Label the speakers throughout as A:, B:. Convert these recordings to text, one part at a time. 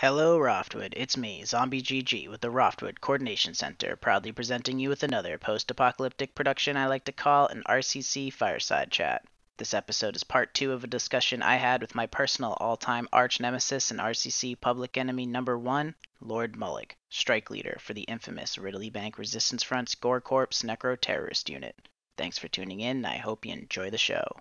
A: Hello, Roftwood. It's me, Zombie GG, with the Roftwood Coordination Center, proudly presenting you with another post-apocalyptic production I like to call an RCC Fireside Chat. This episode is part 2 of a discussion I had with my personal all-time arch-nemesis and RCC public enemy number 1, Lord Moloch, strike leader for the infamous Ridleybank Resistance Front's Gore Corps necro-terrorist unit. Thanks for tuning in, and I hope you enjoy the show.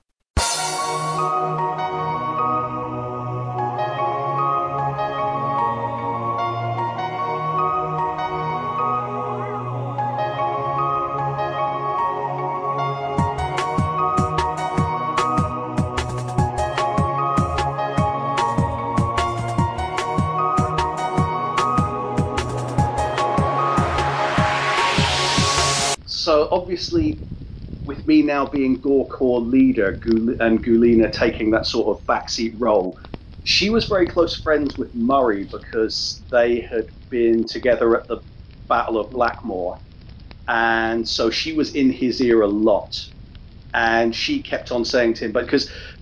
B: So obviously, with me now being Gore Corps leader and Gulina taking that sort of backseat role, she was very close friends with Murray because they had been together at the Battle of Blackmoor, and so she was in his ear a lot. And she kept on saying to him, but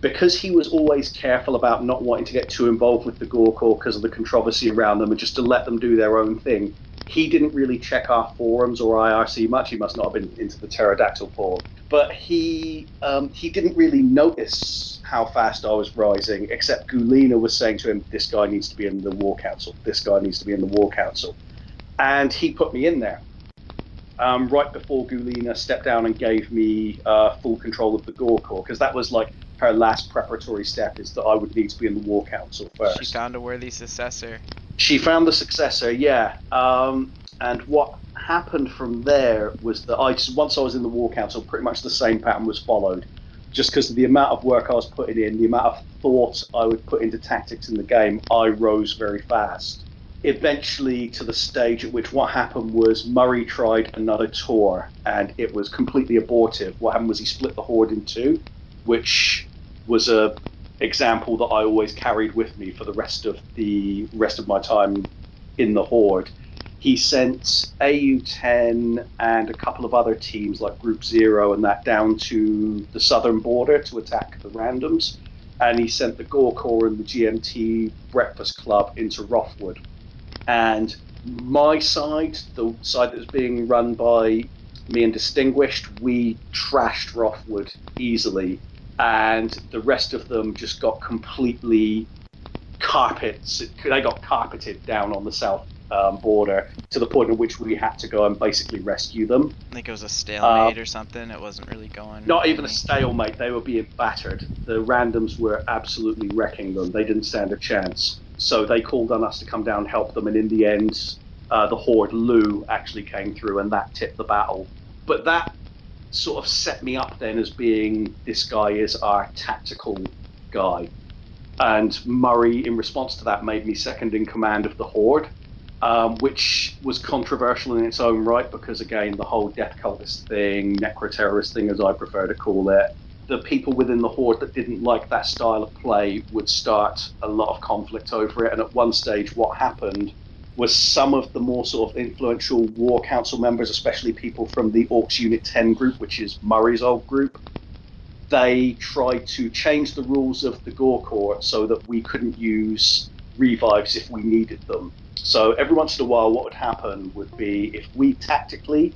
B: because he was always careful about not wanting to get too involved with the Gore Corps because of the controversy around them and just to let them do their own thing, he didn't really check our forums or IRC much. He must not have been into the pterodactyl porn. But he didn't really notice how fast I was rising, except Gulina was saying to him, this guy needs to be in the War Council. This guy needs to be in the War Council. And he put me in there. Right before Gulina stepped down and gave me full control of the Gore Corps, because that was like her last preparatory step, is that I would need to be in the War Council first.
C: She found a worthy successor.
B: She found the successor, yeah. And what happened from there was that once I was in the War Council, pretty much the same pattern was followed. Just because of the amount of work I was putting in, the amount of thought I would put into tactics in the game, I rose very fast. Eventually to the stage at which what happened was Murray tried another tour and it was completely abortive. What happened was he split the Horde in two, which was a example that I always carried with me for the rest of my time in the Horde. He sent AU-10 and a couple of other teams like Group Zero and that down to the southern border to attack the randoms, and he sent the Gore Corps and the GMT Breakfast Club into Roftwood. And my side, the side that was being run by me and Distinguished, we trashed Roftwood easily, and the rest of them just got completely they got carpeted down on the south border, to the point at which we had to go and basically rescue them.
C: I think it was a stalemate or something. It wasn't really going.
B: Not even a stalemate. They were being battered. The randoms were absolutely wrecking them. They didn't stand a chance. So they called on us to come down and help them, and in the end, the Horde Lou actually came through, and that tipped the battle. But that sort of set me up then as being, this guy is our tactical guy. And Murray, in response to that, made me second in command of the Horde, which was controversial in its own right, because again, the whole death cultist thing, necro-terrorist thing as I prefer to call it, the people within the Horde that didn't like that style of play would start a lot of conflict over it. And at one stage, what happened was some of the more sort of influential War Council members, especially people from the Orcs Unit 10 group, which is Murray's old group, they tried to change the rules of the Gore Corps so that we couldn't use revives if we needed them. So every once in a while, what would happen would be, if we tactically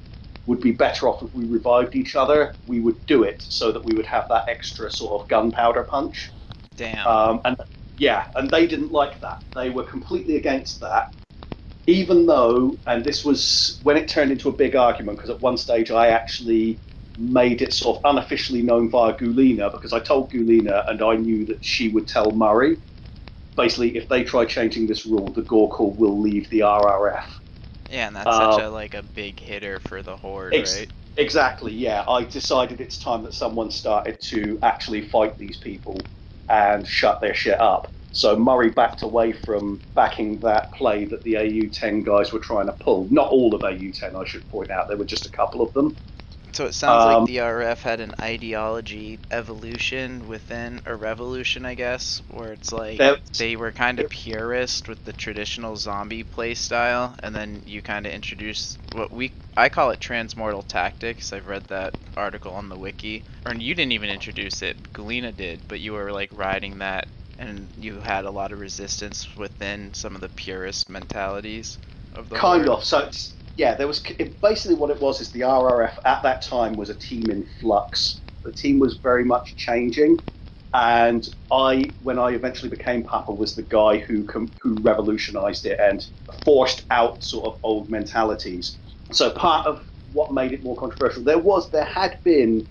B: would be better off if we revived each other, we would do it so that we would have that extra sort of gunpowder punch.
C: Damn.
B: And they didn't like that. They were completely against that, even though, and this was when it turned into a big argument, because at one stage I actually made it sort of unofficially known via Gulina, because I told Gulina and I knew that she would tell Murray, basically, if they try changing this rule, the Gore Corps will leave the RRF.
C: Yeah, and that's such a big hitter for the Horde, right?
B: Exactly, yeah. I decided it's time that someone started to actually fight these people and shut their shit up. So Murray backed away from backing that play that the AU-10 guys were trying to pull. Not all of AU-10, I should point out. There were just a couple of them.
C: So it sounds like the RF had an ideology evolution within a revolution, I guess, where it's like they were kind of purist with the traditional zombie play style, and then you kind of introduced what I call it transmortal tactics. I've read that article on the wiki, or you didn't even introduce it, Galena did, but you were like riding that and you had a lot of resistance within some of the purist mentalities of the
B: kind
C: Horde?
B: of. So there was basically what it was is the RRF at that time was a team in flux. The team was very much changing, and when I eventually became Papa, was the guy who revolutionized it and forced out sort of old mentalities. So part of what made it more controversial, there had been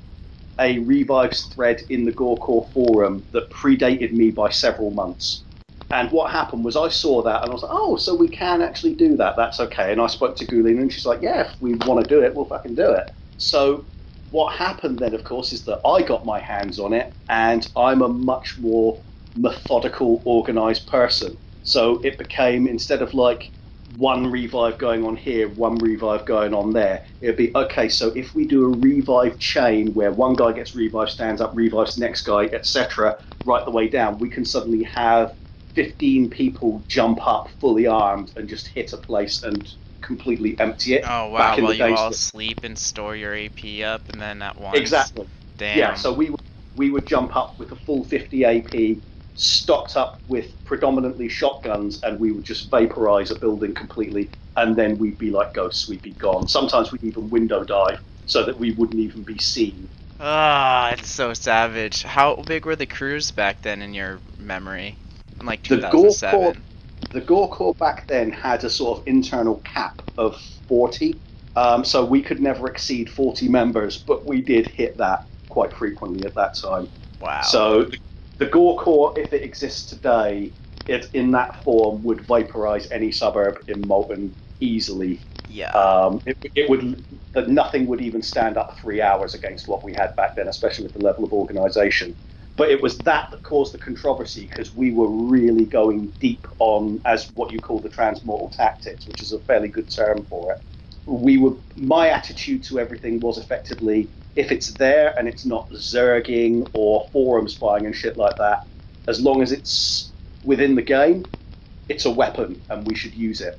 B: a Revives thread in the Gore Core forum that predated me by several months. And what happened was I saw that and I was like, oh, so we can actually do that. That's okay. And I spoke to Gulina and she's like, yeah, if we want to do it, we'll fucking do it. So what happened then, of course, is that I got my hands on it and I'm a much more methodical, organized person. So it became, instead of like one revive going on here, one revive going on there, it'd be, okay, so if we do a revive chain where one guy gets revived, stands up, revives the next guy, etc., right the way down, we can suddenly have 15 people jump up fully armed and just hit a place and completely empty it.
C: Oh wow, while you all sleep and store your AP up and then at once.
B: Exactly.
C: Damn.
B: Yeah, so we would jump up with a full 50 AP, stocked up with predominantly shotguns, and we would just vaporize a building completely, and then we'd be like ghosts, we'd be gone. Sometimes we'd even window dive so that we wouldn't even be seen.
C: Ah, it's so savage. How big were the crews back then in your memory? In like 2007?
B: The Gore Core back then had a sort of internal cap of 40, so we could never exceed 40 members, but we did hit that quite frequently at that time.
C: Wow.
B: So the Gore Core, if it exists today, it in that form would vaporize any suburb in Molten easily.
C: Yeah.
B: It would. Nothing would even stand up 3 hours against what we had back then, especially with the level of organization. But it was that caused the controversy, because we were really going deep on, as what you call the transmortal tactics, which is a fairly good term for it. My attitude to everything was effectively, if it's there and it's not zerging or forum spying and shit like that, as long as it's within the game, it's a weapon and we should use it.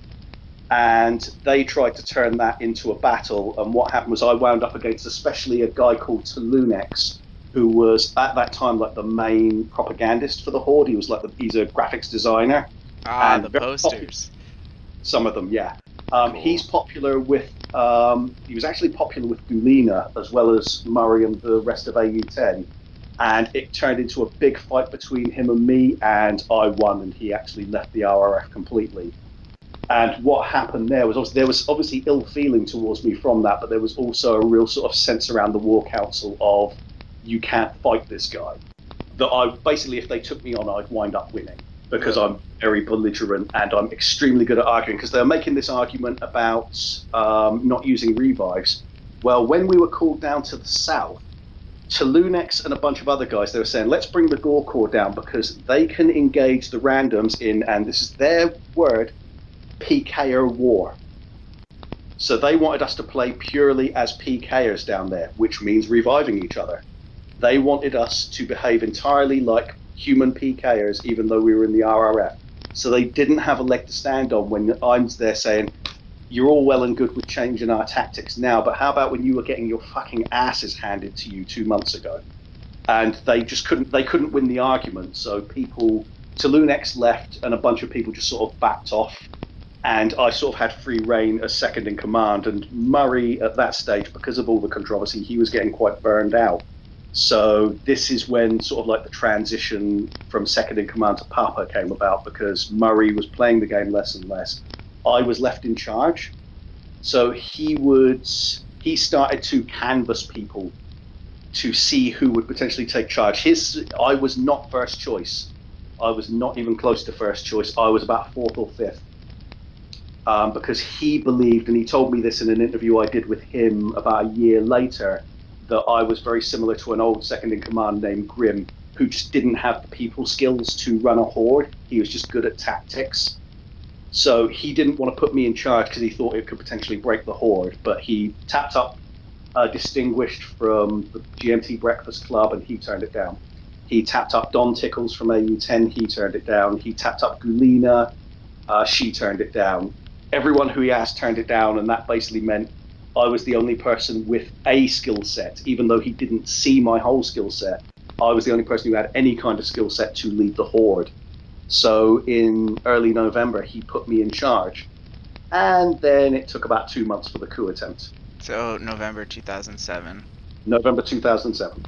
B: And they tried to turn that into a battle, and what happened was I wound up against especially a guy called Talunex, who was at that time like the main propagandist for the Horde. He was he's a graphics designer.
C: Ah, and the posters.
B: Some of them, yeah.
C: Cool.
B: He's popular with, he was actually popular with Gulina as well as Murray and the rest of AU10. And it turned into a big fight between him and me, and I won, and he actually left the RRF completely. And what happened there was obviously ill feeling towards me from that, but there was also a real sort of sense around the War Council of, you can't fight this guy. That basically, if they took me on, I'd wind up winning, because I'm very belligerent and I'm extremely good at arguing. Because they were making this argument about not using revives. Well, when we were called down to the south, Talunex and a bunch of other guys, they were saying, let's bring the Gore Core down because they can engage the randoms in, and this is their word, PKer war. So they wanted us to play purely as PKers down there, which means reviving each other. They wanted us to behave entirely like human PKers, even though we were in the RRF. So they didn't have a leg to stand on when I'm there saying, you're all well and good with changing our tactics now, but how about when you were getting your fucking asses handed to you 2 months ago? And they just couldn't win the argument. So Talunex left and a bunch of people just sort of backed off. And I sort of had free reign as second in command. And Murray, at that stage, because of all the controversy, he was getting quite burned out. So this is when sort of like the transition from second in command to Papa came about, because Murray was playing the game less and less. I was left in charge. So he started to canvass people to see who would potentially take charge. I was not first choice. I was not even close to first choice. I was about fourth or fifth. Because he believed, and he told me this in an interview I did with him about a year later, that I was very similar to an old second in command named Grim, who just didn't have the people skills to run a horde. He was just good at tactics. So he didn't want to put me in charge because he thought it could potentially break the horde. But he tapped up Distinguished from the GMT Breakfast Club, and he turned it down. He tapped up Don Tickles from AU10, he turned it down. He tapped up Gulina, she turned it down. Everyone who he asked turned it down, and that basically meant I was the only person with a skill set, even though he didn't see my whole skill set. I was the only person who had any kind of skill set to lead the horde. So in early November, he put me in charge. And then it took about 2 months for the coup attempt.
C: So November 2007.
B: November 2007.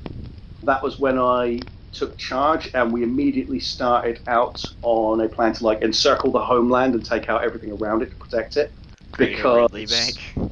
B: That was when I took charge, and we immediately started out on a plan to like encircle the homeland and take out everything around it to protect it. Because
C: Ridleybank.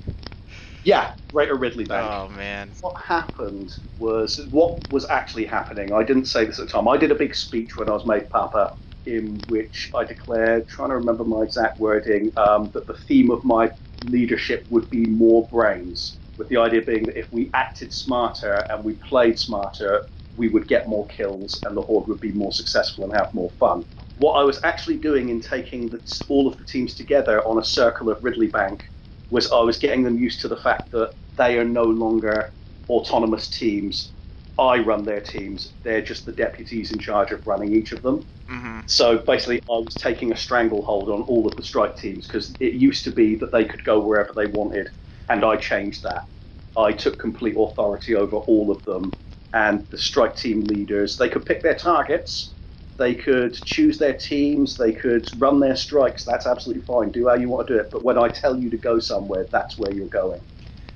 B: Yeah, Greater Ridleybank.
C: Oh man.
B: What happened was what was actually happening. I didn't say this at the time. I did a big speech when I was made Papa, in which I declared, trying to remember my exact wording, that the theme of my leadership would be more brains, with the idea being that if we acted smarter and we played smarter, we would get more kills and the horde would be more successful and have more fun. What I was actually doing in taking all of the teams together on a circle of Ridleybank was I was getting them used to the fact that they are no longer autonomous teams. I run their teams. They're just the deputies in charge of running each of them.
C: Mm-hmm.
B: So basically, I was taking a stranglehold on all of the strike teams, because it used to be that they could go wherever they wanted, and I changed that. I took complete authority over all of them, and the strike team leaders, they could pick their targets, they could choose their teams, they could run their strikes. That's absolutely fine. Do how you want to do it. But when I tell you to go somewhere, that's where you're going,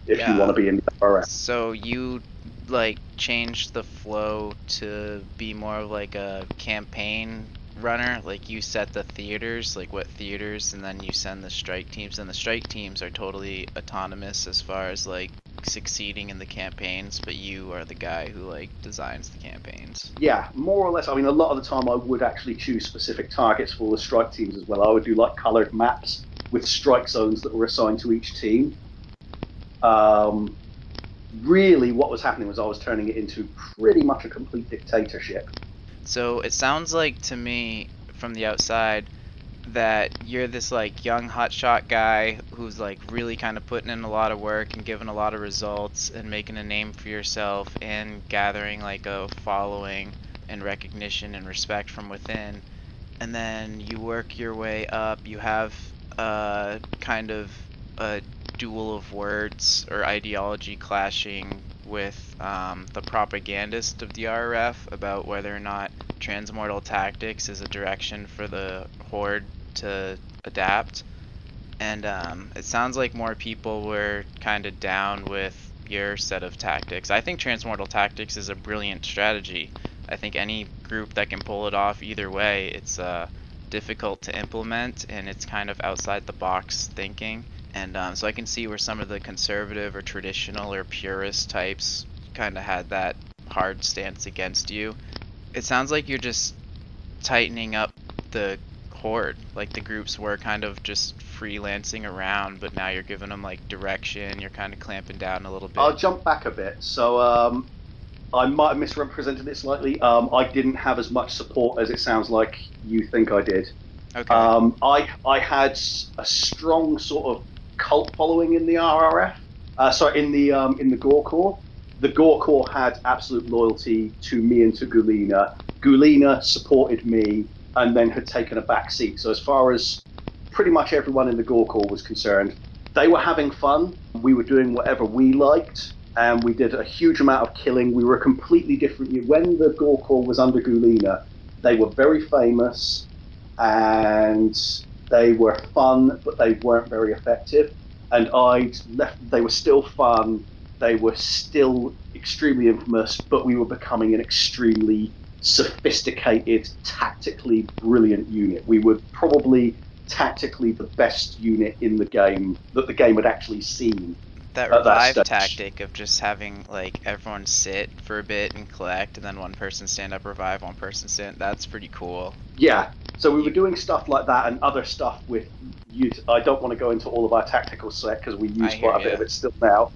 B: if you want to be in the RF.
C: So you like changed the flow to be more of like a campaign runner, like you set the theaters, like what theaters, and then you send the strike teams, and the strike teams are totally autonomous as far as like succeeding in the campaigns, but you are the guy who like designs the campaigns.
B: Yeah, more or less. I mean, a lot of the time I would actually choose specific targets for the strike teams as well. I would do like colored maps with strike zones that were assigned to each team. Really what was happening was I was turning it into pretty much a complete dictatorship.
C: So it sounds like to me from the outside that you're this like young hotshot guy who's like really kind of putting in a lot of work and giving a lot of results and making a name for yourself and gathering like a following and recognition and respect from within, and then you work your way up. You have kind of a duel of words or ideology clashing with the propagandist of the RRF about whether or not transmortal tactics is a direction for the horde to adapt, and it sounds like more people were kind of down with your set of tactics. I think transmortal tactics is a brilliant strategy. I think any group that can pull it off either way, it's difficult to implement and it's kind of outside the box thinking. And so I can see where some of the conservative or traditional or purist types kind of had that hard stance against you. It sounds like you're just tightening up the horde, like the groups were kind of just freelancing around, but now you're giving them like direction, you're kind of clamping down a little bit.
B: I'll jump back a bit. So I might have misrepresented it slightly. I didn't have as much support as it sounds like you think I did.
C: Okay.
B: I had a strong sort of cult following in the RRF. In the Gore Corps. The Gore Corps had absolute loyalty to me and to Gulina. Gulina supported me and then had taken a back seat. So as far as pretty much everyone in the Gore Corps was concerned, they were having fun. We were doing whatever we liked, and we did a huge amount of killing. We were completely different. When the Gore Corps was under Gulina, they were very famous and they were fun, but they weren't very effective. And they were still fun, they were still extremely infamous, but we were becoming an extremely sophisticated, tactically brilliant unit. We were probably tactically the best unit in the game that the game had actually seen.
C: That revive tactic of just having like everyone sit for a bit and collect, and then one person stand up, revive, one person stand. That's pretty cool.
B: Yeah. So we were doing stuff like that and other stuff with. I don't want to go into all of our tactical set because we use quite a bit of it still now.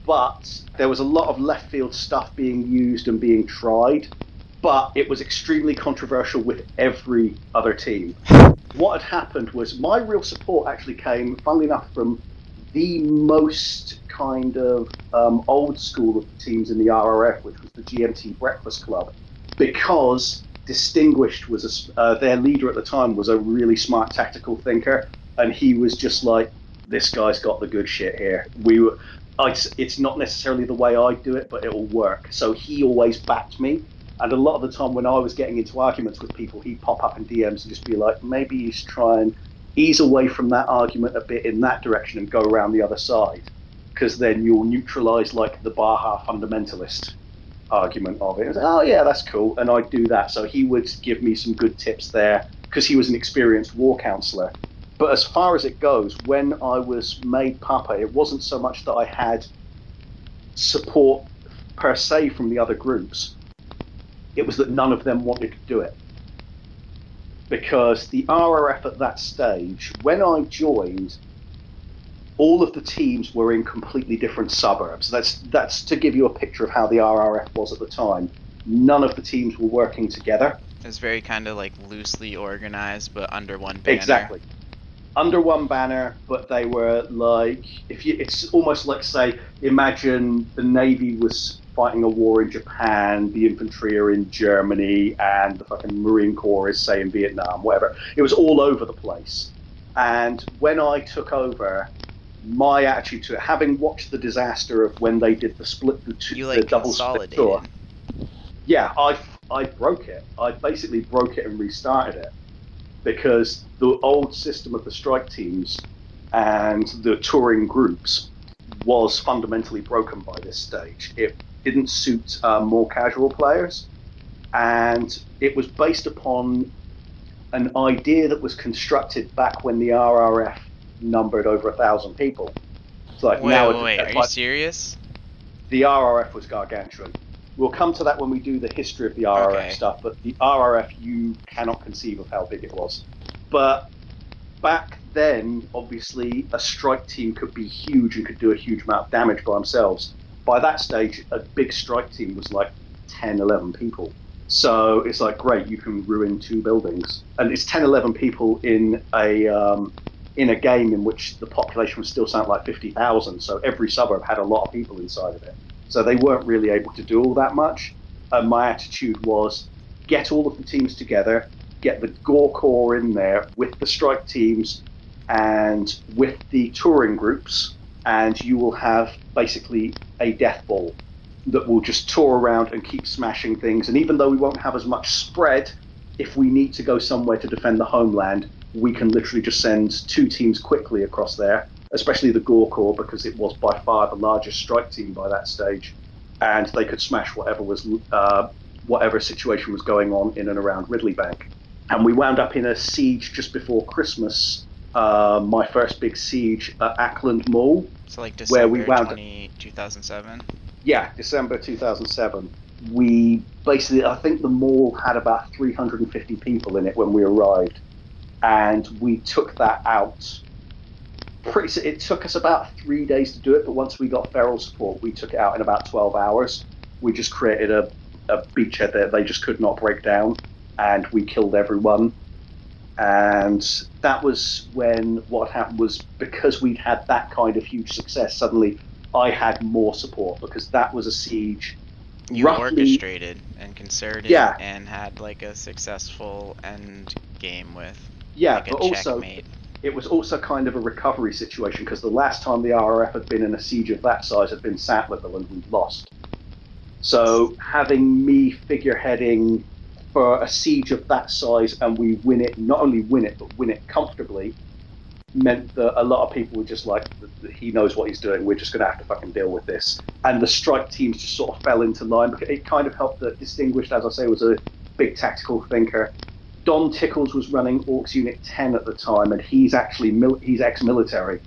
B: But there was a lot of left field stuff being used and being tried, but it was extremely controversial with every other team. What had happened was my real support actually came, funnily enough, from the most kind of old school of the teams in the RRF, which was the GMT Breakfast Club, because Distinguished was their leader at the time was a really smart tactical thinker, and he was just like, this guy's got the good shit here. it's not necessarily the way I do it, but it'll work. So he always backed me. And a lot of the time when I was getting into arguments with people, he'd pop up in DMs and just be like, maybe you should try and ease away from that argument a bit in that direction and go around the other side. Because then you'll neutralize like the Baha fundamentalist argument of it. Oh yeah, that's cool. And I'd do that. So he would give me some good tips there because he was an experienced war counselor. But as far as it goes, when I was made Papa, it wasn't so much that I had support per se from the other groups. It was that none of them wanted to do it. Because the RRF at that stage, when I joined, all of the teams were in completely different suburbs. That's to give you a picture of how the RRF was at the time. None of the teams were working together.
C: It was very kind of like loosely organized, but under one banner.
B: Exactly. Under one banner, but they were like, it's almost like, say, imagine the Navy was fighting a war in Japan, the infantry are in Germany, and the fucking Marine Corps is, say, in Vietnam, whatever. It was all over the place. And when I took over, my attitude to it, having watched the disaster of when they did the split, the double split tour, yeah, I broke it. I basically broke it and restarted it. Because the old system of the strike teams and the touring groups was fundamentally broken by this stage. It didn't suit more casual players, and it was based upon an idea that was constructed back when the RRF numbered over 1,000 people. It's like
C: wait, are you serious?
B: The RRF was gargantuan. We'll come to that when we do the history of the RRF stuff, but the RRF, you cannot conceive of how big it was. But back then, obviously, a strike team could be huge and could do a huge amount of damage by themselves. By that stage, a big strike team was like 10, 11 people. So it's like, great, you can ruin 2 buildings. And it's 10, 11 people in a game in which the population was still something like 50,000. So every suburb had a lot of people inside of it. So they weren't really able to do all that much. And my attitude was, get all of the teams together, get the Gore Corps in there with the strike teams and with the touring groups, and you will have basically a death ball that will just tour around and keep smashing things. And even though we won't have as much spread, if we need to go somewhere to defend the homeland, we can literally just send 2 teams quickly across there, especially the Gore Corps, because it was by far the largest strike team by that stage, and they could smash whatever situation was going on in and around Ridleybank. And we wound up in a siege just before Christmas, my first big siege at Ackland Mall.
C: So like December 2007?
B: Yeah, December 2007. We basically, I think the mall had about 350 people in it when we arrived, and we took that out. It took us about 3 days to do it, but once we got feral support, we took it out in about 12 hours. We just created a beachhead that they just could not break down, and we killed everyone. And that was when what happened was, because we'd had that kind of huge success, suddenly I had more support, because that was a siege.
C: You orchestrated and concerted, and had like a successful end game with like
B: but
C: a
B: also
C: checkmate.
B: It was also kind of a recovery situation, because the last time the RRF had been in a siege of that size had been Sattlerville, and we'd lost. So having me figureheading for a siege of that size, and we win it, not only win it, but win it comfortably, meant that a lot of people were just like, he knows what he's doing, we're just going to have to fucking deal with this. And the strike teams just sort of fell into line, because it kind of helped that Distinguished, as I say, was a big tactical thinker. Don Tickles was running Orcs Unit 10 at the time, and he's actually he's ex-military,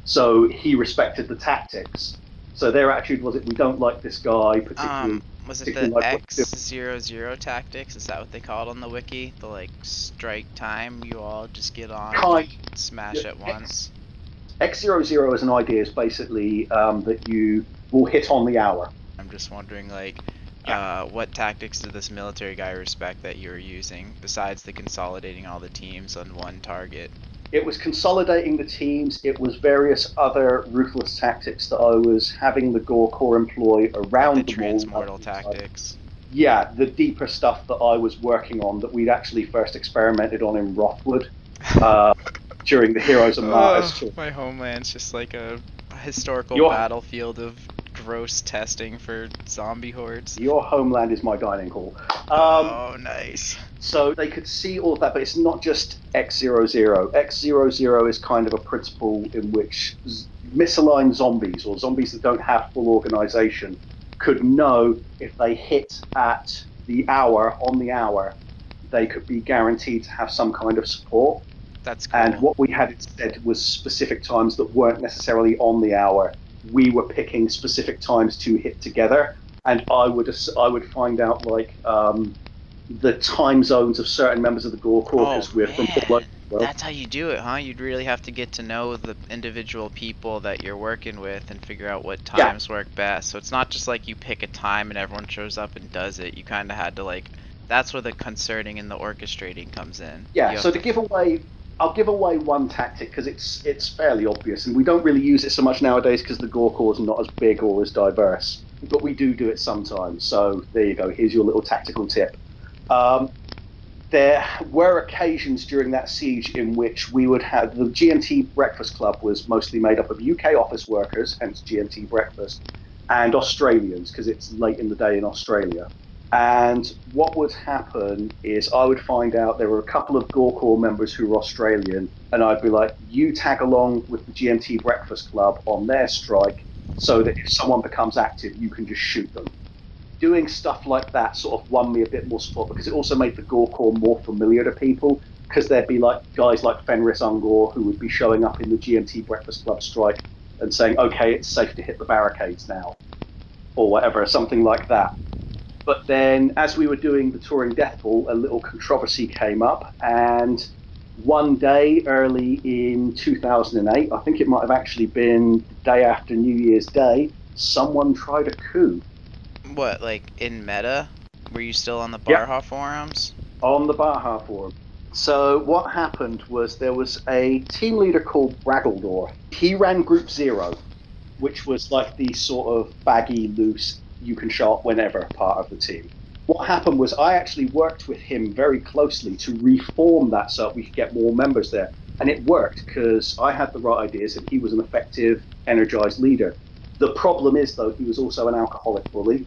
B: so he respected the tactics. So their attitude was, we don't like this guy particularly.
C: Was it the X00 tactics? Is that what they call it on the wiki? The like strike time, you all just get on and smash at once?
B: X00 as an idea is basically that you will hit on the hour.
C: I'm just wondering, like, what tactics did this military guy respect that you were using, besides the consolidating all the teams on one target?
B: It was consolidating the teams. It was various other ruthless tactics that I was having the Gore Corps employ around the mall.
C: Transmortal tactics.
B: Yeah, the deeper stuff that I was working on that we'd actually first experimented on in Roftwood during the Heroes and Martyrs tour.
C: My homeland's just like a historical battlefield of gross testing for zombie hordes.
B: Your homeland is my dining hall.
C: Oh, nice.
B: So they could see all of that, but it's not just X00. X00 is kind of a principle in which misaligned zombies, or zombies that don't have full organization, could know if they hit at the hour, on the hour, they could be guaranteed to have some kind of support.
C: That's cool.
B: And what we had instead was specific times that weren't necessarily on the hour. We were picking specific times to hit together, and I would find out like the time zones of certain members of the Gore Corps, because we're from all over the world.
C: That's how you do it, huh? You'd really have to get to know the individual people that you're working with and figure out what times work best. So it's not just like you pick a time and everyone shows up and does it. You kind of had to like, that's where the concerting and the orchestrating comes in.
B: Yeah, so to give away, I'll give away one tactic because it's fairly obvious, and we don't really use it so much nowadays because the Gore Corps is not as big or as diverse. But we do it sometimes. So there you go. Here's your little tactical tip. There were occasions during that siege in which we would have the GMT Breakfast Club was mostly made up of UK office workers, hence GMT Breakfast, and Australians because it's late in the day in Australia. And what would happen is I would find out there were a couple of Gore Corps members who were Australian, and I'd be like, you tag along with the GMT Breakfast Club on their strike so that if someone becomes active, you can just shoot them. Doing stuff like that sort of won me a bit more support because it also made the Gore Corps more familiar to people, because there'd be like guys like Fenris Ungor who would be showing up in the GMT Breakfast Club strike and saying, okay, it's safe to hit the barricades now, or whatever, something like that. But then as we were doing the Touring Death Ball, a little controversy came up, and one day early in 2008, I think it might have actually been the day after New Year's Day, someone tried a coup.
C: What, like in meta? Were you still on the Barha forums?
B: On the Barha forum. So what happened was there was a team leader called Braggledor. He ran Group 0, which was like the sort of baggy, loose, you can show up whenever part of the team. What happened was I actually worked with him very closely to reform that so we could get more members there. And it worked because I had the right ideas and he was an effective, energized leader. The problem is, though, he was also an alcoholic bully.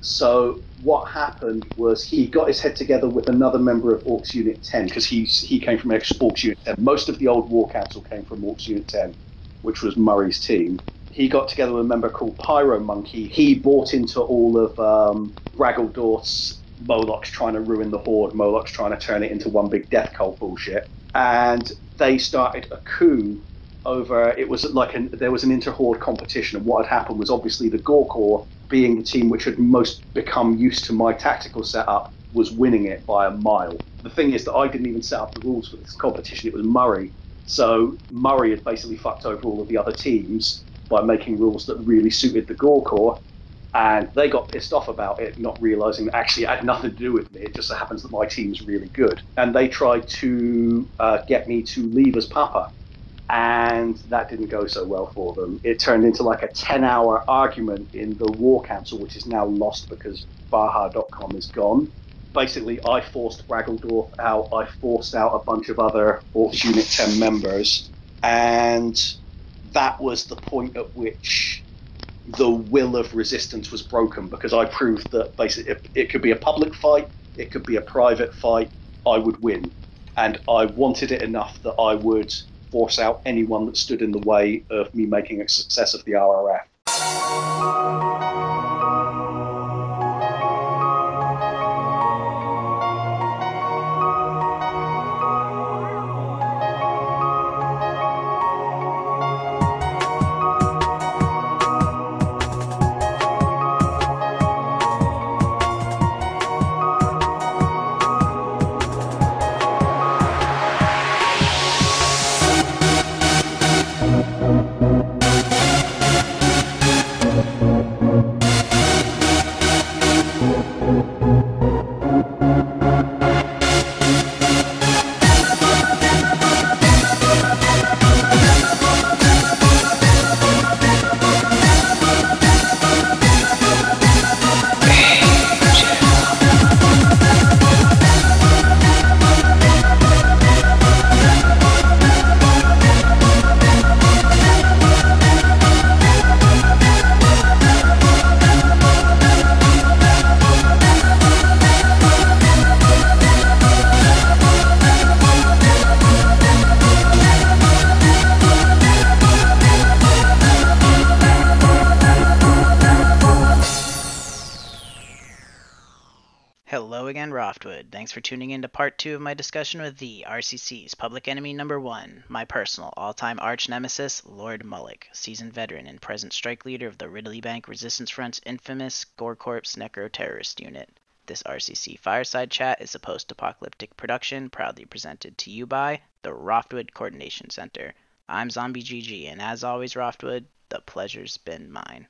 B: So what happened was he got his head together with another member of Orcs Unit 10, because he came from Orcs Unit 10. Most of the old War Council came from Orcs Unit 10, which was Murray's team. He got together with a member called Pyro Monkey. He bought into all of Braggledorf's Moloch's trying to ruin the Horde, Moloch's trying to turn it into one big death cult bullshit. And they started a coup over, it was like there was an inter-horde competition, and what had happened was obviously the Gore Corps, being the team which had most become used to my tactical setup, was winning it by a mile. The thing is that I didn't even set up the rules for this competition, it was Murray. So Murray had basically fucked over all of the other teams by making rules that really suited the Gore Corps, and they got pissed off about it, not realizing that actually it had nothing to do with me, it just so happens that my team's really good. And they tried to get me to leave as Papa. And that didn't go so well for them. It turned into like a 10-hour argument in the War Council, which is now lost because Barha.com is gone. Basically, I forced Braggledorf out. I forced out a bunch of other Orcs Unit 10 members. And that was the point at which the will of resistance was broken, because I proved that basically it could be a public fight, it could be a private fight, I would win. And I wanted it enough that I would force out anyone that stood in the way of me making a success of the RRF.
A: Hello again, Roftwood. Thanks for tuning in to part 2 of my discussion with the RCC's public enemy number 1, my personal all-time arch-nemesis, Lord Moloch, seasoned veteran and present strike leader of the Ridleybank Resistance Front's infamous Gore necro-terrorist unit. This RCC Fireside Chat is a post-apocalyptic production proudly presented to you by the Roftwood Coordination Center. I'm Zombie GG, and as always, Roftwood, the pleasure's been mine.